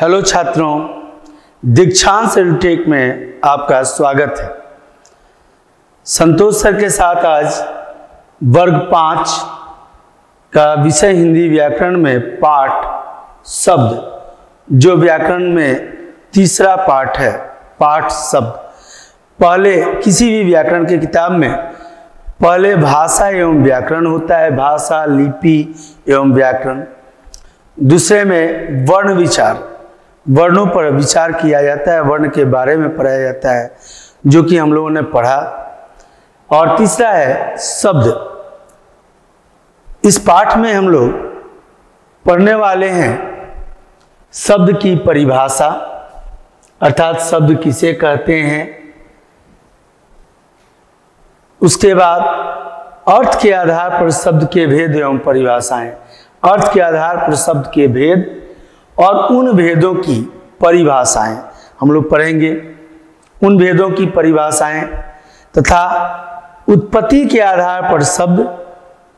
Hello छात्रों, दीक्षांत edutech में आपका स्वागत है। संतोष सर के साथ आज वर्ग 5 का विषय हिंदी व्याकरण में पाठ शब्द, जो व्याकरण में तीसरा पाठ है, पाठ शब्द। पहले किसी भी व्याकरण की किताब में पहले भाषा एवं व्याकरण होता है, भाषा, लिपि एवं व्याकरण। दूसरे में वर्ण विचार, वर्णों पर विचार किया जाता है, वर्ण के बारे में पढ़ाया जाता है, जो कि हम लोगों ने पढ़ा। और तीसरा है शब्द। इस पाठ में हम लोग पढ़ने वाले हैं शब्द की परिभाषा, अर्थात शब्द किसे कहते हैं। उसके बाद अर्थ के आधार पर शब्द के भेद एवं परिभाषाएं, अर्थ के आधार पर शब्द के भेद और उन भेदों की परिभाषाएं हम लोग पढ़ेंगे। उन भेदों की परिभाषाएं तथा उत्पत्ति के आधार पर शब्द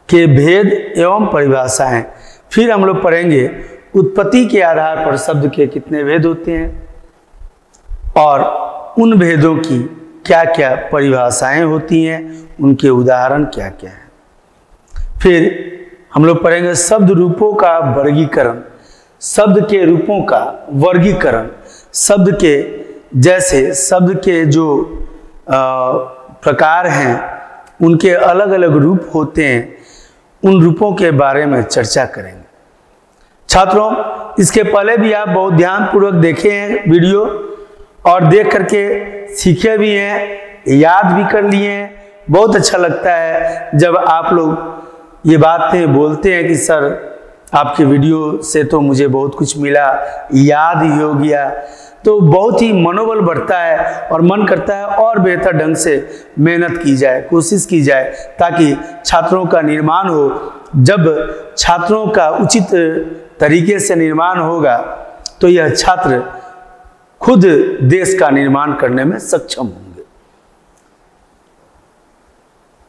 के भेद एवं परिभाषाएं। फिर हम लोग पढ़ेंगे उत्पत्ति के आधार पर शब्द के कितने भेद होते हैं और उन भेदों की क्या क्या परिभाषाएं होती हैं, उनके उदाहरण क्या क्या हैं। फिर हम लोग पढ़ेंगे शब्द रूपों का वर्गीकरण, शब्द के रूपों का वर्गीकरण, शब्द के जैसे शब्द के जो प्रकार हैं उनके अलग अलग रूप होते हैं, उन रूपों के बारे में चर्चा करेंगे। छात्रों, इसके पहले भी आप बहुत ध्यानपूर्वक देखे हैं वीडियो और देख करके सीखे भी हैं, याद भी कर लिए हैं। बहुत अच्छा लगता है जब आप लोग ये बातें बोलते हैं कि सर आपके वीडियो से तो मुझे बहुत कुछ मिला, याद ही हो गया। तो बहुत ही मनोबल बढ़ता है और मन करता है और बेहतर ढंग से मेहनत की जाए, कोशिश की जाए, ताकि छात्रों का निर्माण हो। जब छात्रों का उचित तरीके से निर्माण होगा तो यह छात्र खुद देश का निर्माण करने में सक्षम होंगे।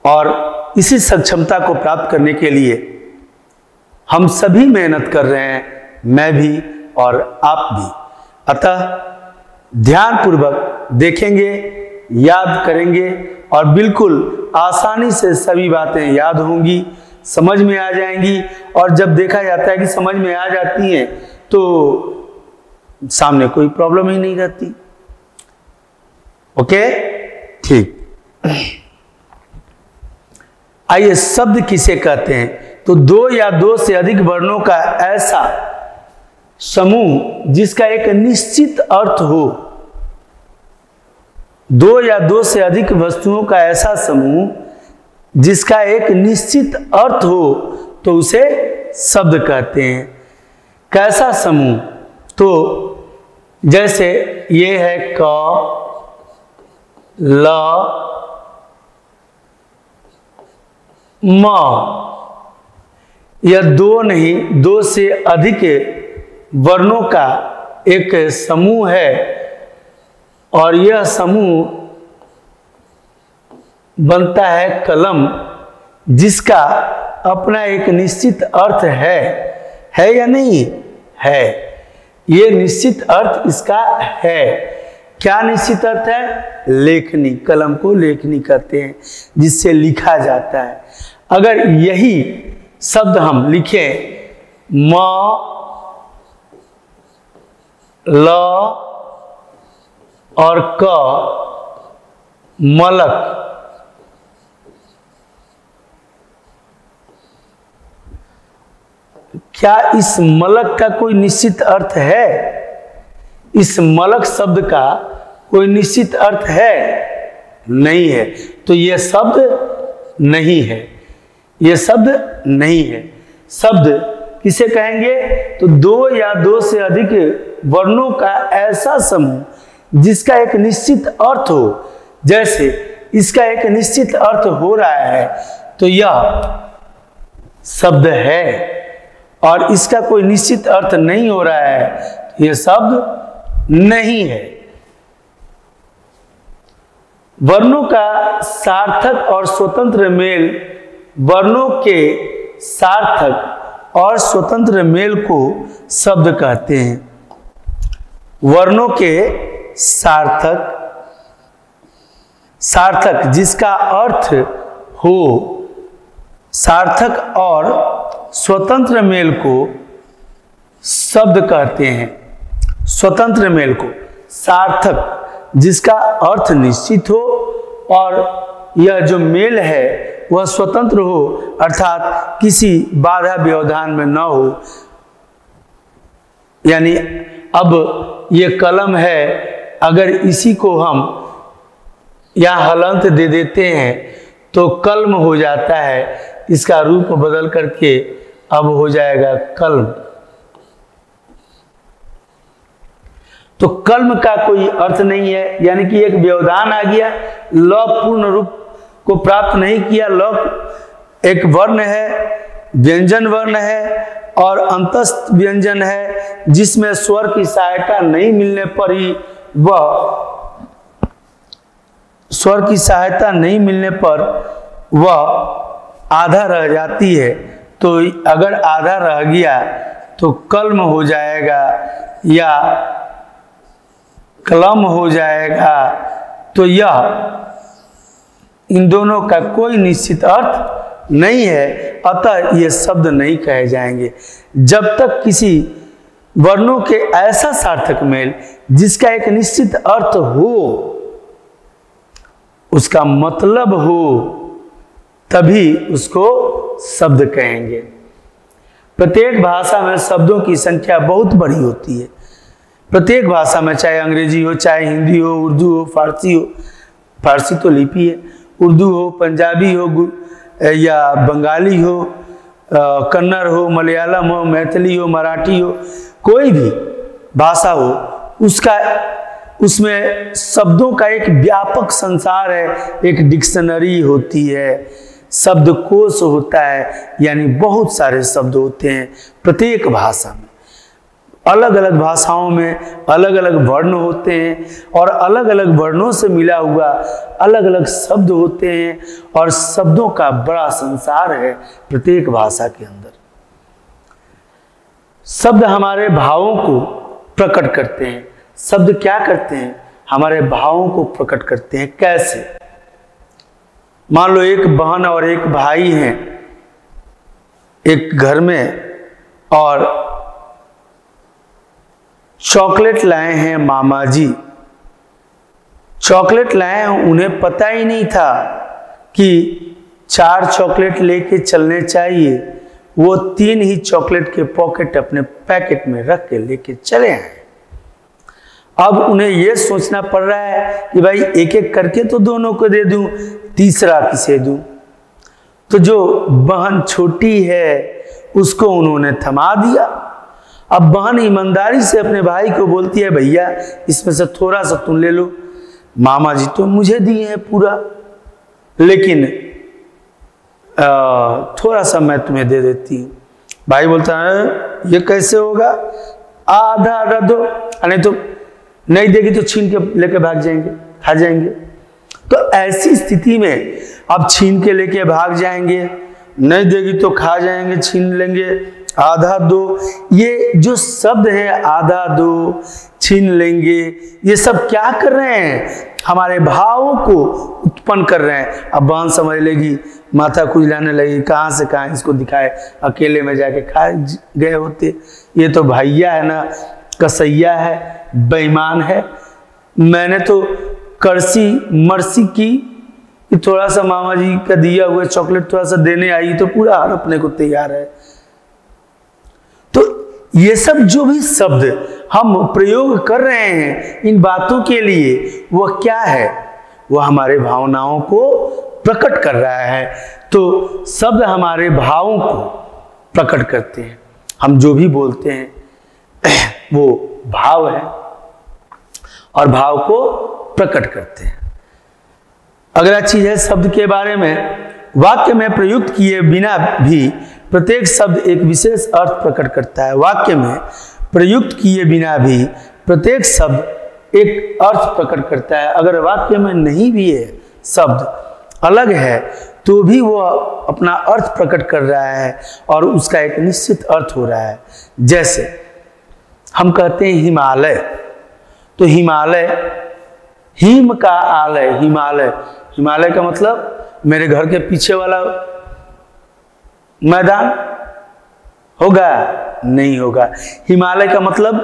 और इसी सक्षमता को प्राप्त करने के लिए हम सभी मेहनत कर रहे हैं, मैं भी और आप भी। अतः ध्यानपूर्वक देखेंगे, याद करेंगे और बिल्कुल आसानी से सभी बातें याद होंगी, समझ में आ जाएंगी। और जब देखा जाता है कि समझ में आ जाती हैं तो सामने कोई प्रॉब्लम ही नहीं रहती। ओके, ठीक। आइए, शब्द किसे कहते हैं? तो दो या दो से अधिक वर्णों का ऐसा समूह जिसका एक निश्चित अर्थ हो। दो या दो से अधिक वस्तुओं का ऐसा समूह जिसका एक निश्चित अर्थ हो तो उसे शब्द कहते हैं। कैसा समूह? तो जैसे ये है क, ल, म। यह दो नहीं, दो से अधिक वर्णों का एक समूह है और यह समूह बनता है कलम, जिसका अपना एक निश्चित अर्थ है या नहीं है? ये निश्चित अर्थ इसका है। क्या निश्चित अर्थ है? लेखनी। कलम को लेखनी कहते हैं, जिससे लिखा जाता है। अगर यही शब्द हम लिखें म, ल और क, मलक, क्या इस मलक का कोई निश्चित अर्थ है? इस मलक शब्द का कोई निश्चित अर्थ है? नहीं है। तो यह शब्द नहीं है, यह शब्द नहीं है। शब्द किसे कहेंगे? तो दो या दो से अधिक वर्णों का ऐसा समूह जिसका एक निश्चित अर्थ हो। जैसे इसका एक निश्चित अर्थ हो रहा है तो यह शब्द है, और इसका कोई निश्चित अर्थ नहीं हो रहा है तो यह शब्द नहीं है। वर्णों का सार्थक और स्वतंत्र मेल, वर्णों के सार्थक और स्वतंत्र मेल को शब्द कहते हैं। वर्णों के सार्थक जिसका अर्थ हो, सार्थक और स्वतंत्र मेल को शब्द कहते हैं। स्वतंत्र मेल को, सार्थक जिसका अर्थ निश्चित हो और यह जो मेल है वह स्वतंत्र हो, अर्थात किसी बाधा व्यवधान में न हो। यानी अब ये कलम है, अगर इसी को हम या हलंत दे देते हैं तो कलम हो जाता है, इसका रूप बदल करके अब हो जाएगा कलम। तो कलम का कोई अर्थ नहीं है, यानी कि एक व्यवधान आ गया, ल पूर्ण रूप को प्राप्त नहीं किया। ल एक वर्ण है, व्यंजन वर्ण है और अंतस्थ व्यंजन है, जिसमें स्वर की सहायता नहीं मिलने पर ही वह आधा रह जाती है। तो अगर आधा रह गया तो कलम हो जाएगा या कलम हो जाएगा। तो यह इन दोनों का कोई निश्चित अर्थ नहीं है, अतः ये शब्द नहीं कहे जाएंगे। जब तक किसी वर्णों के ऐसा सार्थक मेल जिसका एक निश्चित अर्थ हो, उसका मतलब हो, तभी उसको शब्द कहेंगे। प्रत्येक भाषा में शब्दों की संख्या बहुत बड़ी होती है। प्रत्येक भाषा में, चाहे अंग्रेजी हो, चाहे हिंदी हो, उर्दू हो, फारसी हो, फारसी तो लिपि है, उर्दू हो, पंजाबी हो या बंगाली हो, कन्नड़ हो, मलयालम हो, मैथिली हो, मराठी हो, कोई भी भाषा हो, उसमें शब्दों का एक व्यापक संसार है। एक डिक्शनरी होती है, शब्दकोश होता है, यानी बहुत सारे शब्द होते हैं प्रत्येक भाषा में। अलग अलग भाषाओं में अलग अलग वर्ण होते हैं और अलग अलग वर्णों से मिला हुआ अलग अलग शब्द होते हैं, और शब्दों का बड़ा संसार है प्रत्येक भाषा के अंदर। शब्द हमारे भावों को प्रकट करते हैं। शब्द क्या करते हैं? हमारे भावों को प्रकट करते हैं। कैसे? मान लो एक बहन और एक भाई हैं एक घर में, और चॉकलेट लाए हैं मामा जी। चॉकलेट लाए हैं, उन्हें पता ही नहीं था कि 4 चॉकलेट लेके चलने चाहिए। वो 3 ही चॉकलेट के पॉकेट अपने पैकेट में रख के लेके चले आए। अब उन्हें यह सोचना पड़ रहा है कि भाई एक एक करके तो दोनों को दे दूं, तीसरा किसे दूं। तो जो बहन छोटी है उसको उन्होंने थमा दिया। अब बहन ईमानदारी से अपने भाई को बोलती है, भैया इसमें से थोड़ा सा तुम ले लो, मामा जी तो मुझे दिए हैं पूरा, लेकिन थोड़ा सा मैं तुम्हें दे देती हूँ। भाई बोलता है ये कैसे होगा, आधा आधा दो, नहीं तो नहीं देगी तो छीन के लेके भाग जाएंगे, खा जाएंगे। तो ऐसी स्थिति में अब छीन के लेके भाग जाएंगे, नहीं देगी तो खा जाएंगे, छीन लेंगे, आधा दो। ये जो शब्द है आधा दो, छीन लेंगे, ये सब क्या कर रहे हैं? हमारे भावों को उत्पन्न कर रहे हैं। अब बहन समझ लेगी, माथा खुजलाने लगी, कहाँ से कहाँ इसको दिखाए, अकेले में जाके खा गए होते। ये तो भैया है ना, कसैया है, बेईमान है। मैंने तो करसी मर्सी की कि थोड़ा सा मामा जी का दिया हुआ चॉकलेट थोड़ा सा देने आई, तो पूरा हड़पने को तैयार है। तो ये सब जो भी शब्द हम प्रयोग कर रहे हैं इन बातों के लिए, वह क्या है? वह हमारे भावनाओं को प्रकट कर रहा है। तो शब्द हमारे भावों को प्रकट करते हैं। हम जो भी बोलते हैं वो भाव है और भाव को प्रकट करते हैं। अगला चीज है शब्द के बारे में। वाक्य में प्रयुक्त किए बिना भी प्रत्येक शब्द एक विशेष अर्थ प्रकट करता है। वाक्य में प्रयुक्त किए बिना भी प्रत्येक शब्द एक अर्थ प्रकट करता है। अगर वाक्य में नहीं भी है, शब्द अलग है, तो भी वो अपना अर्थ प्रकट कर रहा है और उसका एक निश्चित अर्थ हो रहा है। जैसे हम कहते हैं हिमालय, तो हिमालय, हिम का आलय, हिमालय, हिमालय का मतलब मेरे घर के पीछे वाला मैदान होगा? नहीं होगा। हिमालय का मतलब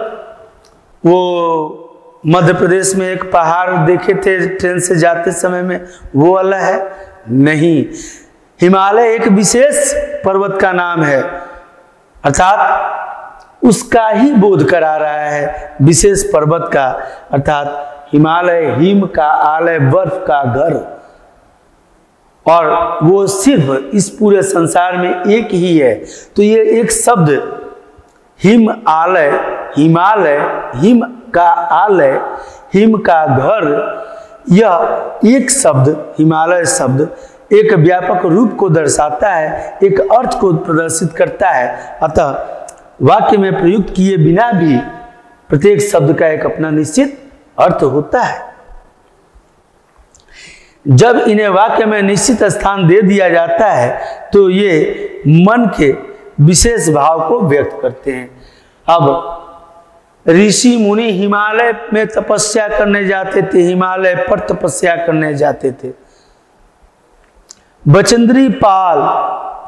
वो मध्य प्रदेश में एक पहाड़ देखे थे ट्रेन से जाते समय में, वो वाला है? नहीं। हिमालय एक विशेष पर्वत का नाम है, अर्थात उसका ही बोध करा रहा है, विशेष पर्वत का, अर्थात हिमालय हिम का आलय, बर्फ का घर। और वो सिर्फ इस पूरे संसार में एक ही है। तो ये एक शब्द हिम आलय, हिमालय, हिम का आलय, हिम का घर, यह एक शब्द, हिमालय शब्द एक व्यापक रूप को दर्शाता है, एक अर्थ को प्रदर्शित करता है। अतः वाक्य में प्रयुक्त किए बिना भी प्रत्येक शब्द का एक अपना निश्चित अर्थ होता है। जब इन्हें वाक्य में निश्चित स्थान दे दिया जाता है तो ये मन के विशेष भाव को व्यक्त करते हैं। अब ऋषि मुनि हिमालय में तपस्या करने जाते थे, हिमालय पर तपस्या करने जाते थे। बचेंद्री पाल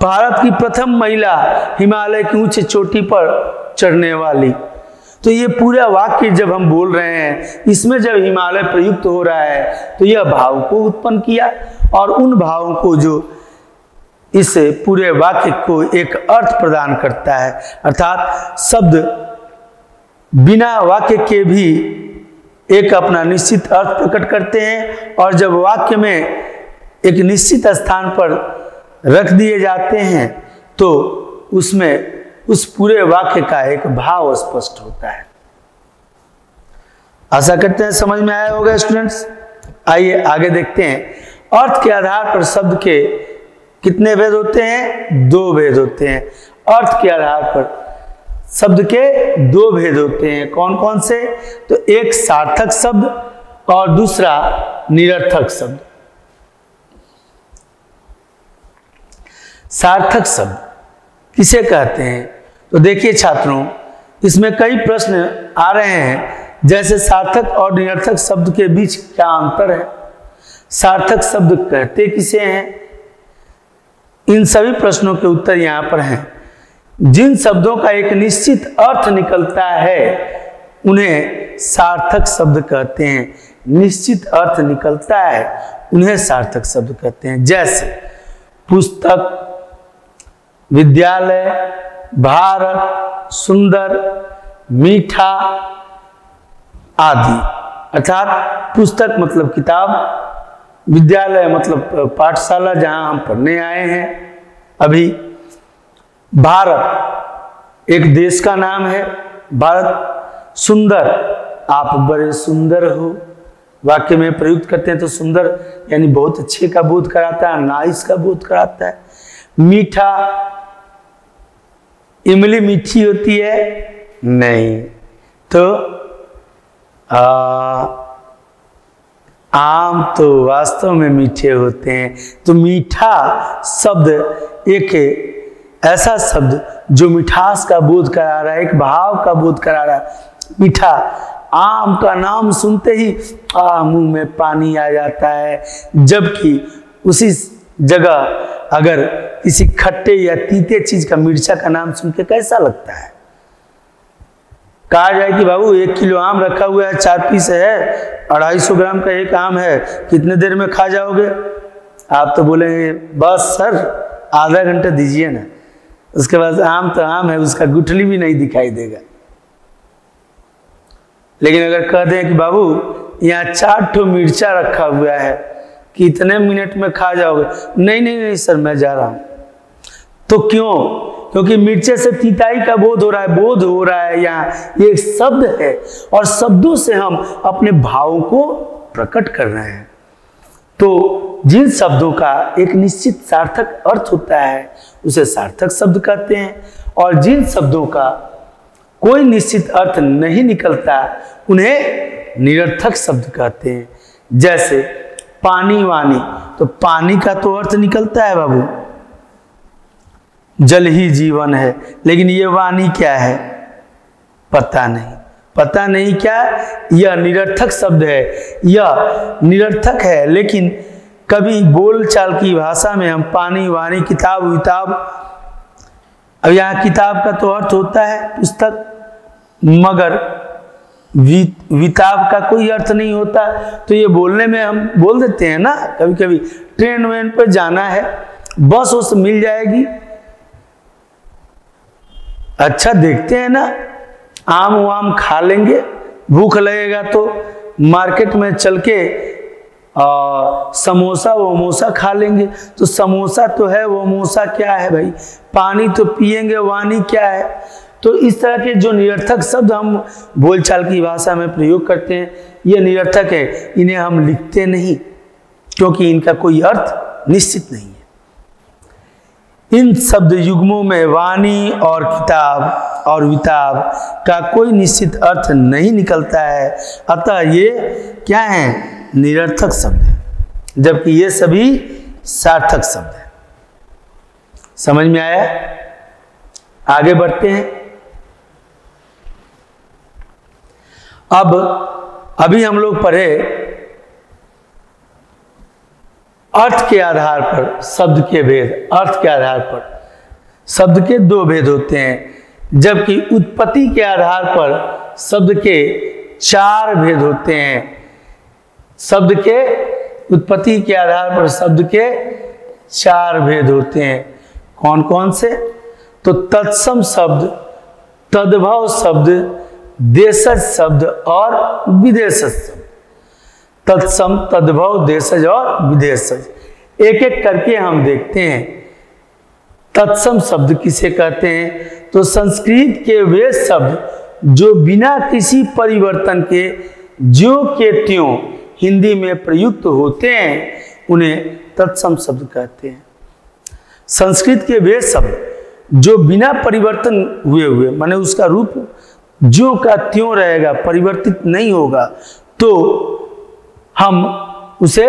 भारत की प्रथम महिला, हिमालय की ऊंची चोटी पर चढ़ने वाली। तो ये पूरा वाक्य जब हम बोल रहे हैं, इसमें जब हिमालय प्रयुक्त हो रहा है तो यह भाव को उत्पन्न किया, और उन भावों को जो इस पूरे वाक्य को एक अर्थ प्रदान करता है, अर्थात शब्द बिना वाक्य के भी एक अपना निश्चित अर्थ प्रकट करते हैं, और जब वाक्य में एक निश्चित स्थान पर रख दिए जाते हैं तो उसमें उस पूरे वाक्य का एक भाव स्पष्ट होता है। आशा करते हैं समझ में आया होगा स्टूडेंट्स। आइए आगे देखते हैं। अर्थ के आधार पर शब्द के कितने भेद होते हैं? 2 भेद होते हैं। अर्थ के आधार पर शब्द के 2 भेद होते हैं। कौन कौन से? तो एक सार्थक शब्द और दूसरा निरर्थक शब्द। सार्थक शब्द किसे कहते हैं? तो देखिए छात्रों, इसमें कई प्रश्न आ रहे हैं, जैसे सार्थक और निरर्थक शब्द के बीच क्या अंतर है, सार्थक शब्द कहते किसे हैं? इन सभी प्रश्नों के उत्तर यहाँ पर हैं। जिन शब्दों का एक निश्चित अर्थ निकलता है उन्हें सार्थक शब्द कहते हैं। निश्चित अर्थ निकलता है उन्हें सार्थक शब्द कहते हैं। जैसे पुस्तक, विद्यालय, भारत, सुंदर, मीठा आदि। अर्थात पुस्तक मतलब किताब, विद्यालय मतलब पाठशाला जहां हम पढ़ने आए हैं अभी, भारत एक देश का नाम है, भारत, सुंदर आप बड़े सुंदर हो, वाक्य में प्रयुक्त करते हैं तो सुंदर यानी बहुत अच्छे का बोध कराता है, नाइस का बोध कराता है। मीठा, इमली मीठी होती है? नहीं। तो आम तो वास्तव में मीठे होते हैं। तो मीठा शब्द एक ऐसा शब्द जो मिठास का बोध करा रहा है, एक भाव का बोध करा रहा है। मीठा, आम का नाम सुनते ही मुंह में पानी आ जाता है, जबकि उसी जगह अगर किसी खट्टे या तीते चीज का, मिर्चा का नाम सुन के कैसा लगता है? कहा जाए कि बाबू 1 किलो आम रखा हुआ है, 4 पीस है, 250 ग्राम का एक आम है, कितने देर में खा जाओगे? आप तो बोलेंगे बस सर आधा घंटा दीजिए ना, उसके बाद आम तो आम है, उसका गुठली भी नहीं दिखाई देगा। लेकिन अगर कह दें कि बाबू यहाँ 4 ठो मिर्चा रखा हुआ है, कितने मिनट में खा जाओगे? नहीं नहीं नहीं सर मैं जा रहा हूं। तो क्यों? क्योंकि मिर्चे से तीताई का बोध हो रहा है, बोध हो रहा है। यहाँ ये शब्द है और शब्दों से हम अपने भावों को प्रकट कर रहे हैं। तो जिन शब्दों का एक निश्चित सार्थक अर्थ होता है उसे सार्थक शब्द कहते हैं, और जिन शब्दों का कोई निश्चित अर्थ नहीं निकलता उन्हें निरर्थक शब्द कहते हैं। जैसे पानी वानी, तो पानी का तो अर्थ निकलता है बाबू, जल ही जीवन है, लेकिन ये वाणी क्या है पता नहीं। पता नहीं क्या, यह निरर्थक शब्द है, यह निरर्थक है, लेकिन कभी बोलचाल की भाषा में हम पानी वानी किताब विताब, अब यहाँ किताब का तो अर्थ होता है पुस्तक, मगर विताब का कोई अर्थ नहीं होता। तो ये बोलने में हम बोल देते हैं ना, कभी कभी ट्रेन वेन पर जाना है, बस उस मिल जाएगी, अच्छा देखते हैं ना, आम वाम खा लेंगे, भूख लगेगा तो मार्केट में चल के समोसा वमोसा खा लेंगे। तो समोसा तो है, वमोसा क्या है भाई, पानी तो पिएंगे, वानी क्या है। तो इस तरह के जो निरर्थक शब्द हम बोलचाल की भाषा में प्रयोग करते हैं, ये निरर्थक है, इन्हें हम लिखते नहीं क्योंकि इनका कोई अर्थ निश्चित नहीं है। इन शब्द युग्मों में वाणी और किताब और विताब का कोई निश्चित अर्थ नहीं निकलता है, अतः ये क्या है, निरर्थक शब्द है, जबकि ये सभी सार्थक शब्द है। समझ में आया? आगे बढ़ते हैं। अब अभी हम लोग पढ़े अर्थ के आधार पर शब्द के भेद। अर्थ के आधार पर शब्द के दो भेद होते हैं, जबकि उत्पत्ति के आधार पर शब्द के 4 भेद होते हैं। शब्द के उत्पत्ति के आधार पर शब्द के 4 भेद होते हैं। कौन कौन से? तो तत्सम शब्द, तद्भव शब्द, देशज शब्द और विदेशज शब्द। तत्सम, तद्भव, देशज और विदेशज, एक एक करके हम देखते हैं। तत्सम शब्द किसे कहते हैं? तो संस्कृत के वे शब्द जो बिना किसी परिवर्तन के ज्यों के त्यों हिंदी में प्रयुक्त होते हैं, उन्हें तत्सम शब्द कहते हैं। संस्कृत के वे शब्द जो बिना परिवर्तन हुए माने उसका रूप ज्यों का त्यों रहेगा, परिवर्तित नहीं होगा, तो हम उसे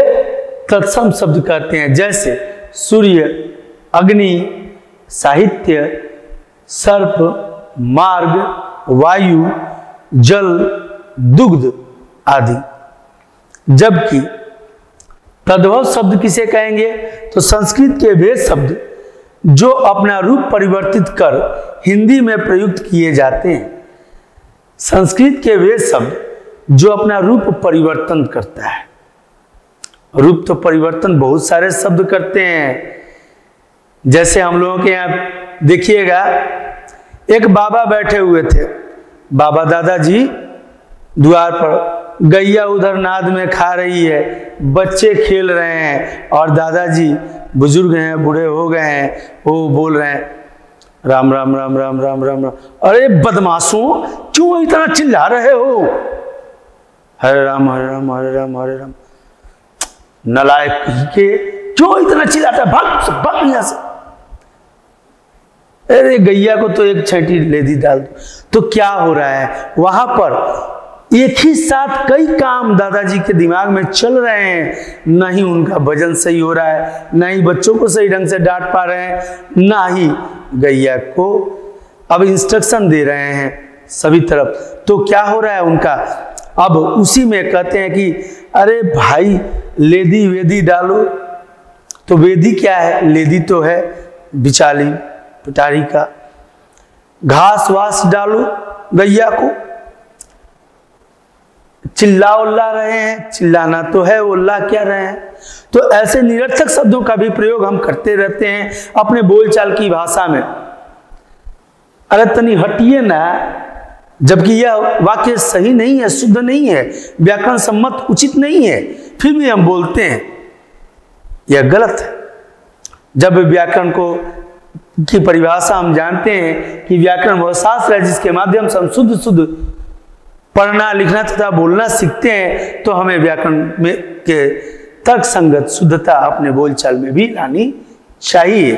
तत्सम शब्द कहते हैं। जैसे सूर्य, अग्नि, साहित्य, सर्प, मार्ग, वायु, जल, दुग्ध आदि। जबकि तद्भव शब्द किसे कहेंगे? तो संस्कृत के वे शब्द जो अपना रूप परिवर्तित कर हिंदी में प्रयुक्त किए जाते हैं। संस्कृत के वे शब्द जो अपना रूप परिवर्तन करता है। रूप तो परिवर्तन बहुत सारे शब्द करते हैं। जैसे हम लोगों के यहाँ देखिएगा, एक बाबा बैठे हुए थे, बाबा दादाजी द्वार पर, गैया उधर नाद में खा रही है, बच्चे खेल रहे हैं और दादाजी बुजुर्ग हैं, बूढ़े हो गए हैं, वो बोल रहे हैं राम राम राम राम राम राम राम। अरे बदमाशों, क्यों इतना चिल्ला रहे हो? हरे राम हरे राम हरे राम हरे राम। नालायक के, क्यों इतना चिल्लाता है? भाग यहां से। अरे गैया को तो एक छठी लेदी डाल दो। तो क्या हो रहा है वहां पर? एक ही साथ कई काम दादाजी के दिमाग में चल रहे हैं। ना ही उनका भजन सही हो रहा है, ना ही बच्चों को सही ढंग से डांट पा रहे हैं, ना ही गैया को अब इंस्ट्रक्शन दे रहे हैं सभी तरफ। तो क्या हो रहा है उनका? अब उसी में कहते हैं कि अरे भाई लेदी वेदी डालो। तो वेदी क्या है? लेदी तो है बिचाली पिटारी का। घास वास डालो गैया को। चिल्ला उल्ला रहे हैं, चिल्लाना तो है, उल्ला क्या रहे हैं। तो ऐसे निरर्थक शब्दों का भी प्रयोग हम करते रहते हैं अपने बोलचाल की भाषा में। अरे तनी हटिए ना, जबकि यह वाक्य सही नहीं है, शुद्ध नहीं है, व्याकरण सम्मत उचित नहीं है, फिर भी हम बोलते हैं, यह गलत है। जब व्याकरण को की परिभाषा हम जानते हैं कि व्याकरण वह शास्त्र है जिसके माध्यम से हम शुद्ध पढ़ना लिखना तथा बोलना सीखते हैं, तो हमें व्याकरण में के तर्क संगत शुद्धता अपने बोलचाल में भी लानी चाहिए।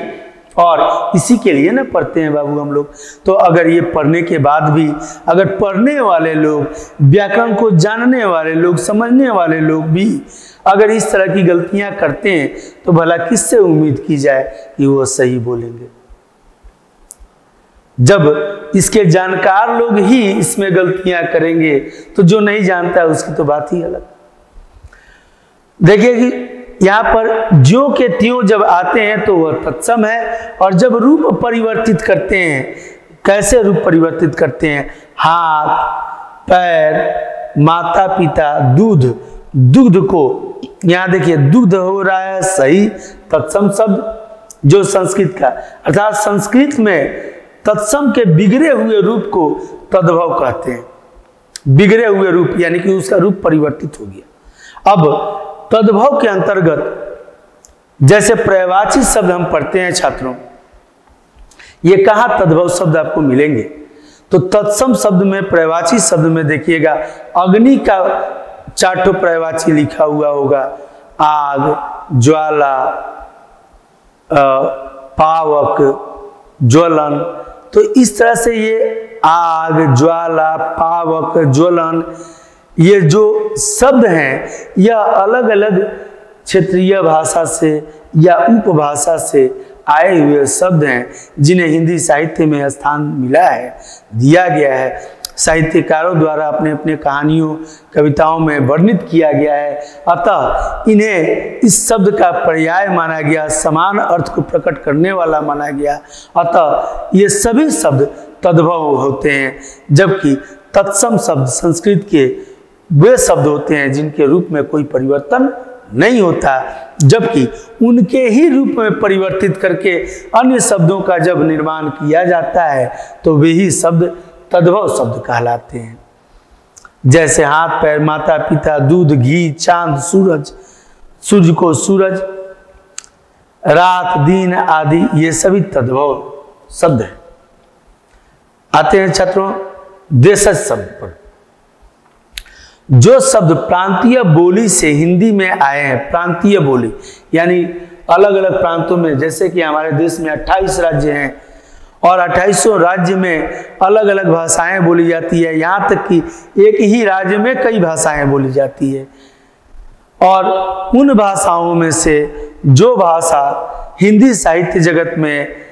और इसी के लिए ना पढ़ते हैं बाबू हम लोग। तो अगर ये पढ़ने के बाद भी अगर पढ़ने वाले लोग, व्याकरण को जानने वाले लोग, समझने वाले लोग भी अगर इस तरह की गलतियां करते हैं, तो भला किससे उम्मीद की जाए कि वो सही बोलेंगे। जब इसके जानकार लोग ही इसमें गलतियां करेंगे तो जो नहीं जानता है उसकी तो बात ही अलग। देखिए कि यहाँ पर ज्यों के त्यों जब आते हैं तो वह तत्सम है, और जब रूप परिवर्तित करते हैं, कैसे रूप परिवर्तित करते हैं? हाथ, पैर, माता पिता, दूध, दुग्ध को, यहाँ देखिए दुग्ध हो रहा है सही तत्सम शब्द जो संस्कृत का, अर्थात संस्कृत में तत्सम के बिगड़े हुए रूप को तद्भव कहते हैं। बिगड़े हुए रूप यानी कि उसका रूप परिवर्तित हो गया। अब तद्भव के अंतर्गत जैसे पर्यायवाची शब्द हम पढ़ते हैं छात्रों, ये कहाँ तद्भव शब्द आपको मिलेंगे? तो तत्सम शब्द में, पर्यायवाची शब्द में देखिएगा अग्नि का 4 पर्यायवाची लिखा हुआ होगा, आग, ज्वाला, पावक, ज्वलन। तो इस तरह से ये आग, ज्वाला, पावक, ज्वलन, ये जो शब्द हैं यह अलग अलग क्षेत्रीय भाषा से या उपभाषा से आए हुए शब्द हैं जिन्हें हिंदी साहित्य में स्थान मिला है, दिया गया है। साहित्यकारों द्वारा अपने अपने कहानियों, कविताओं में वर्णित किया गया है। अतः इन्हें इस शब्द का पर्याय माना गया, समान अर्थ को प्रकट करने वाला माना गया। अतः ये सभी शब्द तद्भव होते हैं, जबकि तत्सम शब्द संस्कृत के वे शब्द होते हैं जिनके रूप में कोई परिवर्तन नहीं होता, जबकि उनके ही रूप में परिवर्तित करके अन्य शब्दों का जब निर्माण किया जाता है तो वे ही शब्द तद्भव शब्द कहलाते हैं। जैसे हाथ, पैर, माता पिता, दूध, घी, चांद, सूरज, सूर्य को सूरज, रात, दिन आदि, ये सभी तद्भव शब्द हैं। आते हैं छात्रों देशज शब्द पर। जो शब्द प्रांतीय बोली से हिंदी में आए हैं, प्रांतीय बोली यानी अलग अलग प्रांतों में, जैसे कि हमारे देश में 28 राज्य हैं और 28 राज्य में अलग अलग भाषाएं बोली जाती है, यहाँ तक कि एक ही राज्य में कई भाषाएं बोली जाती है। और उन भाषाओं में से जो भाषा हिंदी साहित्य जगत में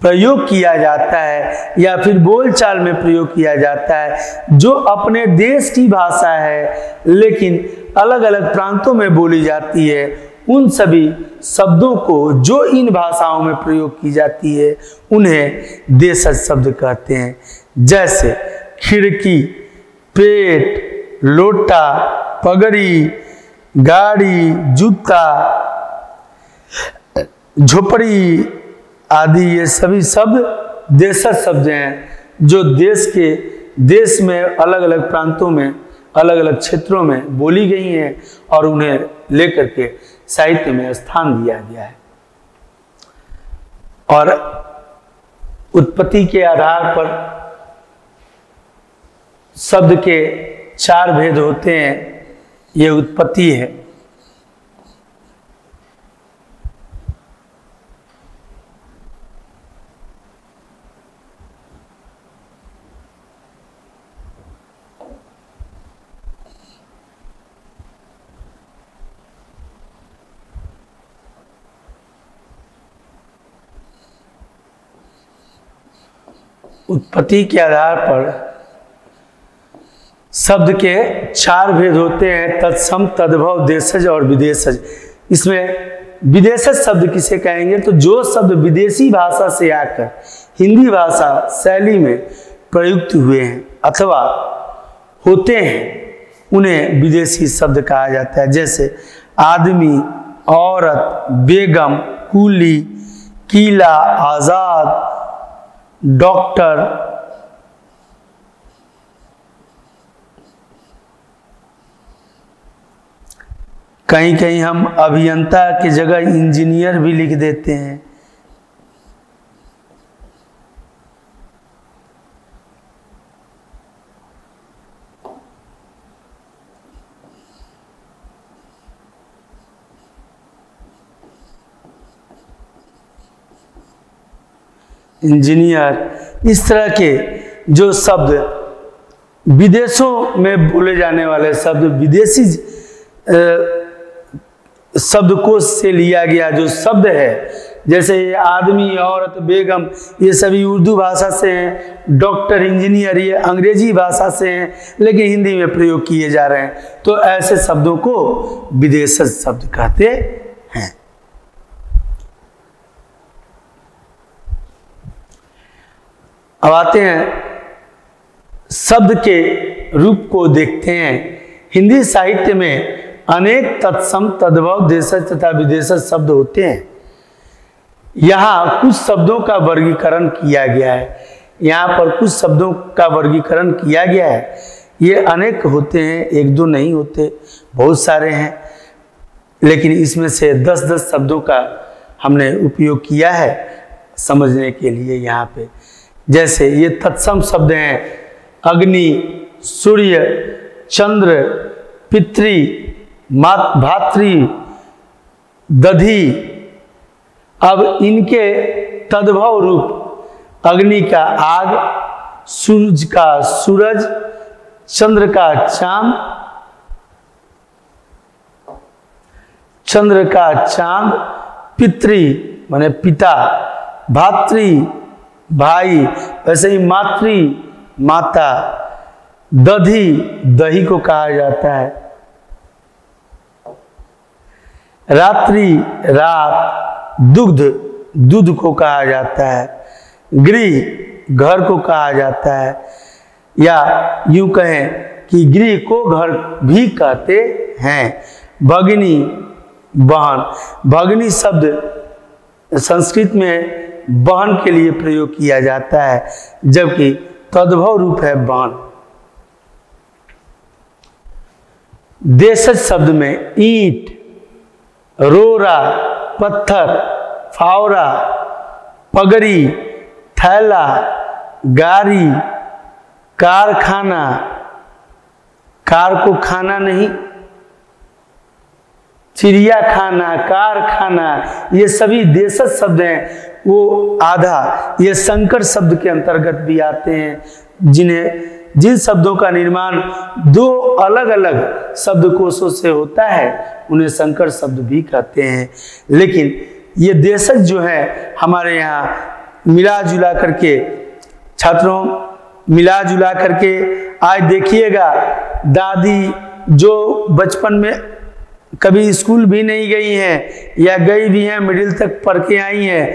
प्रयोग किया जाता है या फिर बोलचाल में प्रयोग किया जाता है, जो अपने देश की भाषा है लेकिन अलग अलग प्रांतों में बोली जाती है, उन सभी शब्दों को जो इन भाषाओं में प्रयोग की जाती है उन्हें देशज शब्द कहते हैं। जैसे खिड़की, पेट, लोटा, पगड़ी, गाड़ी, जूता, झोपड़ी आदि, ये सभी शब्द देशज शब्द हैं जो देश में अलग अलग प्रांतों में, अलग अलग क्षेत्रों में बोली गई हैं और उन्हें लेकर के साहित्य में स्थान दिया गया है। और उत्पत्ति के आधार पर शब्द के 4 भेद होते हैं। ये उत्पत्ति है, उत्पत्ति के आधार पर शब्द के 4 भेद होते हैं, तत्सम, तद्भव, देशज और विदेशज। इसमें विदेशज शब्द किसे कहेंगे? तो जो शब्द विदेशी भाषा से आकर हिंदी भाषा शैली में प्रयुक्त हुए हैं अथवा होते हैं उन्हें विदेशी शब्द कहा जाता है। जैसे आदमी, औरत, बेगम, कूली, किला, आजाद, डॉक्टर, कहीं कहीं हम अभियंता की जगह इंजीनियर भी लिख देते हैं। इंजीनियर, इस तरह के जो शब्द विदेशों में बोले जाने वाले शब्द, विदेशी शब्दकोश से लिया गया जो शब्द है, जैसे ये आदमी, औरत, बेगम, ये सभी उर्दू भाषा से हैं। डॉक्टर, इंजीनियर, ये अंग्रेजी भाषा से हैं, लेकिन हिंदी में प्रयोग किए जा रहे हैं। तो ऐसे शब्दों को विदेशज शब्द कहते हैं। अब आते हैं शब्द के रूप को देखते हैं। हिंदी साहित्य में अनेक तत्सम, तद्भव, देशज तथा विदेशज शब्द होते हैं। यहाँ कुछ शब्दों का वर्गीकरण किया गया है। यहाँ पर कुछ शब्दों का वर्गीकरण किया गया है। ये अनेक होते हैं, एक दो नहीं होते, बहुत सारे हैं, लेकिन इसमें से 10-10 शब्दों का हमने उपयोग किया है समझने के लिए यहाँ पे। जैसे ये तत्सम शब्द हैं: अग्नि, सूर्य, चंद्र, पितृ, भातृ, दधि। अब इनके तद्भव रूप: अग्नि का आग, सूरज का सूरज, चंद्र का चांद, चंद्र का चांद, पितृ माने पिता, भातृ भाई, वैसे ही मातृ माता, दधि दही को कहा जाता है, रात्रि रात, दुग्ध दूध को कहा जाता है, गृह घर को कहा जाता है, या यूं कहें कि गृह को घर भी कहते हैं। भगिनी बहन, भगिनी शब्द संस्कृत में बहन के लिए प्रयोग किया जाता है, जबकि तद्भव रूप है बहन। देशज शब्द में ईंट, रोरा, पत्थर, फावड़ा, पगड़ी, थैला, गाड़ी, कारखाना, कार को खाना नहीं, चिड़ियाखाना, कारखाना, ये सभी देशज शब्द हैं। वो आधा ये संकर शब्द के अंतर्गत भी आते हैं, जिन शब्दों का निर्माण दो अलग अलग शब्दकोशों से होता है उन्हें संकर शब्द भी कहते हैं। लेकिन ये देशज जो है हमारे यहाँ मिला जुला करके, छात्रों मिला जुला करके आज देखिएगा, दादी जो बचपन में कभी स्कूल भी नहीं गई हैं या गई भी हैं, मिडिल तक पढ़ के आई हैं,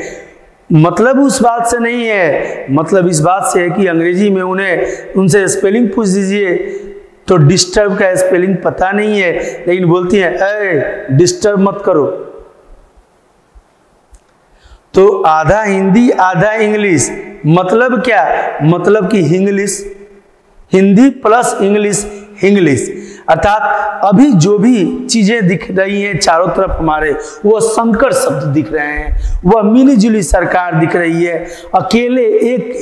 मतलब उस बात से नहीं है, मतलब इस बात से है कि अंग्रेजी में उनसे स्पेलिंग पूछ दीजिए तो डिस्टर्ब का स्पेलिंग पता नहीं है, लेकिन बोलती हैं ए डिस्टर्ब मत करो। तो आधा हिंदी आधा इंग्लिश, मतलब क्या? मतलब कि English, Hindi plus English, English. अर्थात अभी जो भी चीजें दिख रही हैं चारों तरफ हमारे, वो संकर शब्द दिख रहे हैं, वह मिलीजुली सरकार दिख रही है। अकेले एक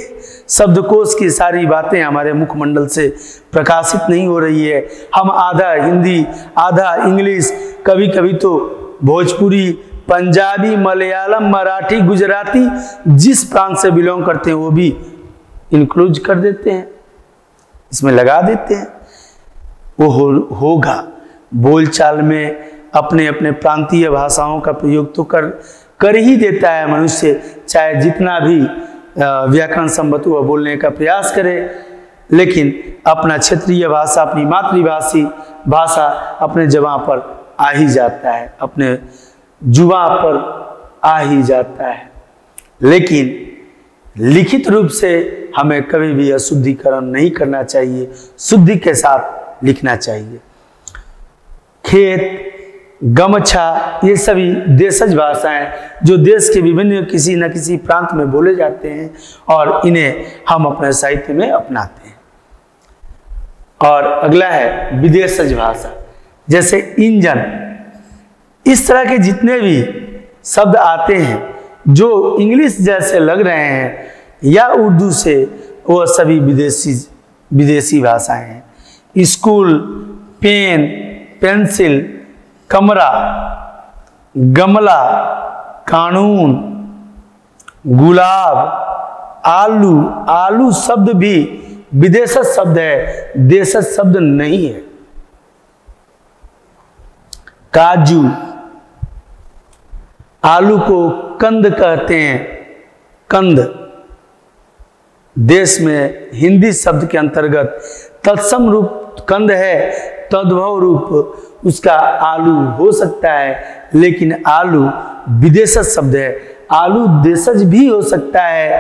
शब्दकोश की सारी बातें हमारे मुखमंडल से प्रकाशित नहीं हो रही है। हम आधा हिंदी आधा इंग्लिश, कभी कभी तो भोजपुरी, पंजाबी, मलयालम, मराठी, गुजराती, जिस प्रांत से बिलोंग करते हैं वो भी इंक्लूड कर देते हैं, इसमें लगा देते हैं। वो होगा बोलचाल में अपने अपने प्रांतीय भाषाओं का प्रयोग तो कर ही देता है मनुष्य, चाहे जितना भी व्याकरण संबद्ध वह बोलने का प्रयास करे, लेकिन अपना क्षेत्रीय भाषा, अपनी मातृभाषी भाषा अपने जबां पर आ ही जाता है, अपने जुबां पर आ ही जाता है। लेकिन लिखित रूप से हमें कभी भी अशुद्धिकरण नहीं करना चाहिए, शुद्धि के साथ लिखना चाहिए। खेत, गमछा, ये सभी देशज भाषाएं जो देश के विभिन्न किसी न किसी प्रांत में बोले जाते हैं और इन्हें हम अपने साहित्य में अपनाते हैं। और अगला है विदेशज भाषा, जैसे इंजन। इस तरह के जितने भी शब्द आते हैं जो इंग्लिश जैसे लग रहे हैं या उर्दू से, वो सभी विदेशी भाषाएं हैं। स्कूल, पेन, पेंसिल, कमरा, गमला, कानून, गुलाब, आलू, आलू शब्द भी विदेशज शब्द है, देशज शब्द नहीं है। काजू, आलू को कंद कहते हैं। कंद देश में हिंदी शब्द के अंतर्गत तत्सम रूप कंद है, तद्भव रूप उसका आलू हो सकता है, लेकिन आलू विदेशज शब्द है। आलू देशज भी हो सकता है,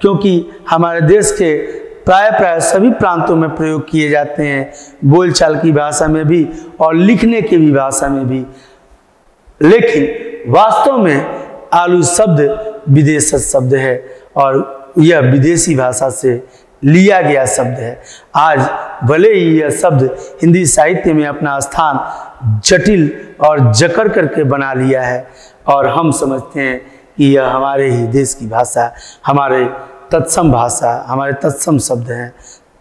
क्योंकि हमारे देश के प्राय सभी प्रांतों में प्रयोग किए जाते हैं, बोलचाल की भाषा में भी और लिखने की भी भाषा में भी। लेकिन वास्तव में आलू शब्द विदेशज शब्द है और यह विदेशी भाषा से लिया गया शब्द है। आज भले ही यह शब्द हिंदी साहित्य में अपना स्थान जटिल और जकड़ करके बना लिया है और हम समझते हैं कि यह हमारे ही देश की भाषा, हमारे तत्सम भाषा, हमारे तत्सम शब्द हैं,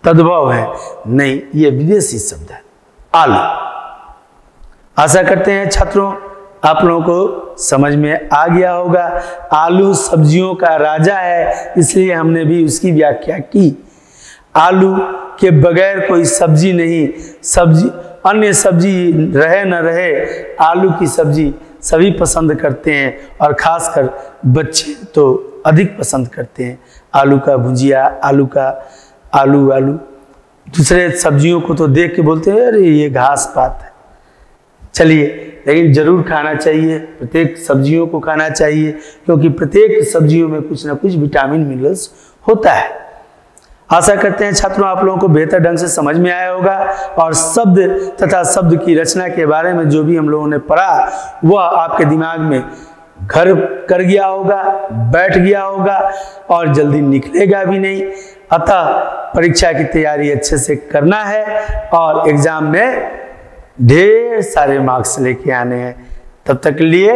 तद्भव है। नहीं, ये विदेशी शब्द है आलू। आशा करते हैं छात्रों आप लोगों को समझ में आ गया होगा। आलू सब्जियों का राजा है, इसलिए हमने भी उसकी व्याख्या की। आलू के बगैर कोई सब्जी नहीं, सब्जी अन्य सब्जी रहे न रहे, आलू की सब्जी सभी पसंद करते हैं और खासकर बच्चे तो अधिक पसंद करते हैं। आलू का भुजिया, आलू दूसरे सब्जियों को तो देख के बोलते हैं अरे ये घास पात है। चलिए, लेकिन जरूर खाना चाहिए, प्रत्येक सब्जियों को खाना चाहिए, क्योंकि प्रत्येक सब्जियों में कुछ ना कुछ विटामिन मिनरल्स होता है। आशा करते हैं छात्रों आप लोगों को बेहतर ढंग से समझ में आया होगा और शब्द तथा शब्द की रचना के बारे में जो भी हम लोगों ने पढ़ा वह आपके दिमाग में घर कर गया होगा, बैठ गया होगा और जल्दी निकलेगा भी नहीं। अतः परीक्षा की तैयारी अच्छे से करना है और एग्जाम में ढेर सारे मार्क्स लेके आने हैं। तब तक के लिए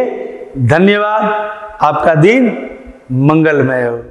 धन्यवाद। आपका दिन मंगलमय हो।